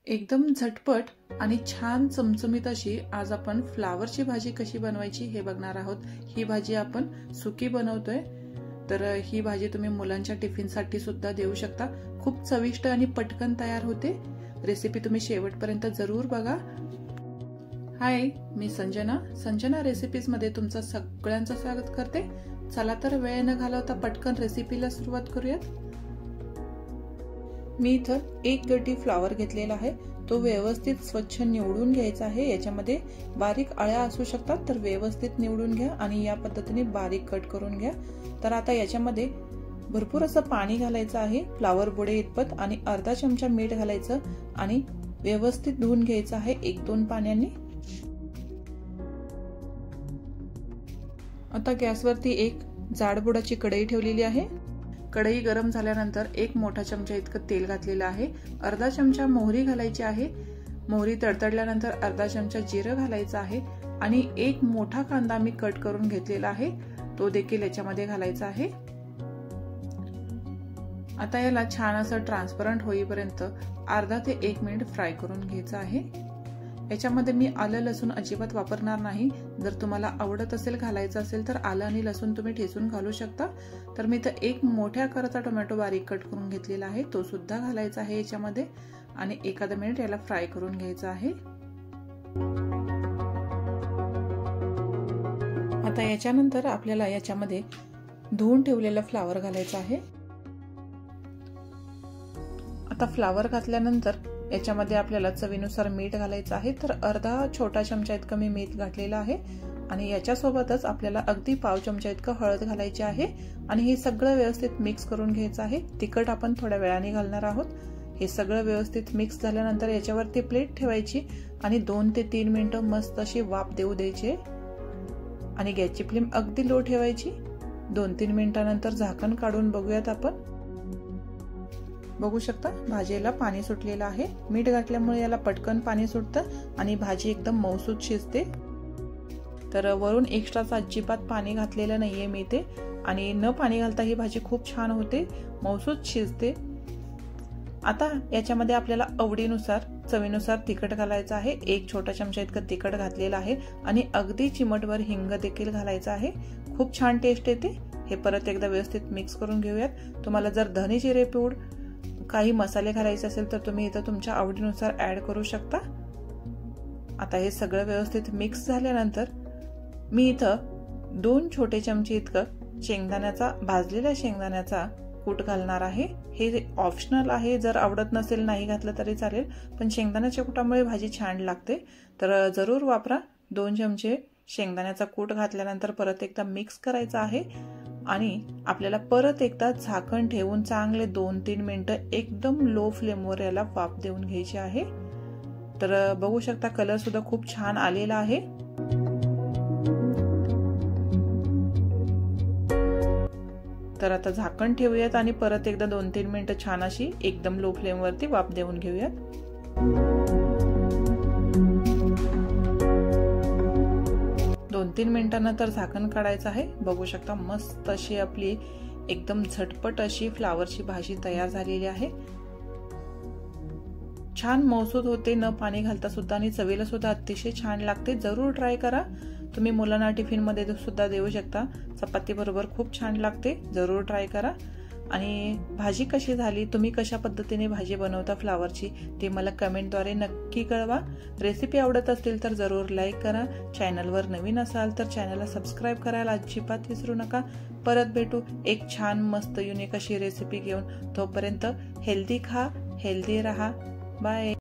एकदम झटपट आणि छान चमचमीत अशी आज आपण फ्लावरची भाजी कशी बनवायची हे बघणार आहोत। ही भाजी आपण सुकी बनवतोय, तर ही भाजी तुम्ही मुलांच्या टिफिनसाठी सुद्धा देऊ शकता। खूप चविष्ट आणि पटकन तयार होते। रेसिपी तुम्ही शेवटपर्यंत जरूर बघा। हाय, मी संजना रेसिपीज मध्ये तुमचं सगळ्यांचं स्वागत करते। चला तर वेळ न घालवता पटकन रेसिपीला सुरुवात करूयात। मी इथं 1 गड्डी फ्लावर घेतलेला आहे। तो व्यवस्थित स्वच्छ निवडून घ्यायचा आहे। याच्यामध्ये बारीक अळ्या असू शकतात, तर व्यवस्थित निवडून घ्या आणि या पद्धतीने बारीक कट करून घ्या। तर आता याच्यामध्ये भरपूर असं पाणी घालायचं आहे, फ्लावर बुडे इतपत, आणि अर्धा चमचा मीठ घालायचं आणि व्यवस्थित धुवून घ्यायचं आहे 1-2 पाण्याने। आता गॅसवरती एक जाडबुडाची कढई ठेवलेली आहे। कढई गरम झाल्यानंतर 1 मोठा चमचा इतकं तेल घातलेलं आहे। अर्धा चमचा मोहरी घालायची आहे। मोहरी तडतडल्यानंतर अर्धा चमचा जिरं घालायचं आहे आणि 1 मोठा कांदा मी कट करून घेतलेला आहे, तो देखील याच्यामध्ये घालायचा आहे। आता याला छान असं ट्रान्सपरंट होईपर्यंत अर्धा ते 1 मिनिट फ्राय करून घ्यायचं आहे। याच्यामध्ये मी आलं लसूण अजिबात वापरणार नाही। जर तुम्हाला आवडत असेल घालायचं असेल तर आलं आणि लसूण तुम्ही ठेचून घालू शकता। तर मी तर 1 मोठ्या आकाराचा टोमॅटो बारीक कट करून घेतलेला आहे, तो सुद्धा घालायचा आहे याच्यामध्ये आणि 1 मिनिट याला फ्राय करून घ्यायचं आहे। आता याच्यानंतर आपल्याला याच्यामध्ये धुवून ठेवलेलं फ्लावर घालायचं आहे। आता फ्लावर घातल्यानंतर याच्यामध्ये आपल्याला चवीनुसार मीठ घालायचं आहे। तर अर्धा छोटा चमचा इतकं मी मीठ घातलेलं आहे आणि याच्यासोबतच आपल्याला अगदी पाव चमचा इतकं हळद घालायची आहे आणि हे सगळं व्यवस्थित मिक्स करून घ्यायचं आहे। तिखट आपण थोड्या वेळाने घालणार आहोत। हे सगळं व्यवस्थित मिक्स झाल्यानंतर याच्यावरती प्लेट ठेवायची आणि 2 ते 3 मिनिटं मस्त अशी वाफ देऊ द्यायची आणि गॅसची फ्लेम अगदी लो ठेवायची। 2-3 मिनिटांनंतर झाकण काढून बघूयात आपण। बघू शकता भाजीला पाणी सुटलेलं आहे। मीठ घातल्यामुळे याला पटकन पाणी सुटतं आणि भाजी एकदम मऊसूत शिजते। तर वरून एक्स्ट्राचं अजिबात पाणी घातलेलं नाहीये मी ते, आणि न पाणी घालता ही भाजी खूप छान होते, मऊसूत शिजते। आता याच्यामध्ये आपल्याला आवडीनुसार चवीनुसार तिखट घालायचं आहे। 1 छोटा चमचा इतकं तिखट घातलेलं आहे आणि अगदी चिमटभर हिंग देखील घालायचं आहे। खूप छान टेस्ट येते। हे परत एकदा व्यवस्थित मिक्स करून घेऊयात। तुम्हाला जर धने जिरे पूड काही मसाले घालायचे असेल तर तुम्ही इथं तुमच्या आवडीनुसार ऍड करू शकता। आता हे सगळं व्यवस्थित मिक्स झाल्यानंतर मी इथं 2 छोटे चमचे इतकं भाजलेल्या शेंगदाण्याचा कूट घालणार आहे। हे ऑप्शनल आहे, जर आवडत नसेल नाही घातलं तरी चालेल, पण शेंगदाण्याच्या कुटामुळे भाजी छान लागते, तर जरूर वापरा। 2 चमचे शेंगदाण्याचा कूट घातल्यानंतर परत एकदा मिक्स करायचं आहे आणि आपल्याला परत एकदा झाकण ठेवून चांगले 2-3 मिनिटं एकदम लो फ्लेमवर याला वाफ देऊन घ्यायची आहे। तर बघू शकता कलर सुद्धा खूप छान आलेला आहे। तर आता झाकण ठेवूयात आणि परत एकदा 2-3 मिनिटं छान अशी एकदम लो फ्लेमवरती वाफ देऊन घेऊयात। 2-3 मिनिटांनंतर झाकण काढायचं आहे। बघू शकता मस्त अशी आपली एकदम झटपट अशी फ्लावरची भाजी तयार झालेली आहे। छान मऊसूत होते, न पाणी घालता सुद्धा, आणि चवीला सुद्धा अतिशय छान लागते। जरूर ट्राय करा। तुम्ही मुलांना टिफिन मध्ये सुद्धा देऊ शकता, चपाती बरोबर खूप छान लागते। जरूर ट्राय करा। आणि भाजी कशी झाली, तुम्ही कशा पद्धतीने भाजी बनवता फ्लावरची ते मला कमेंटद्वारे नक्की कळवा। रेसिपी आवडत असतील तर जरूर लाईक करा। चॅनलवर नवीन असाल तर चॅनलला सबस्क्राईब करायला अजिबात विसरू नका। परत भेटू एक छान मस्त युनिक अशी रेसिपी घेऊन। तोपर्यंत हेल्दी खा, हेल्दी रहा। बाय।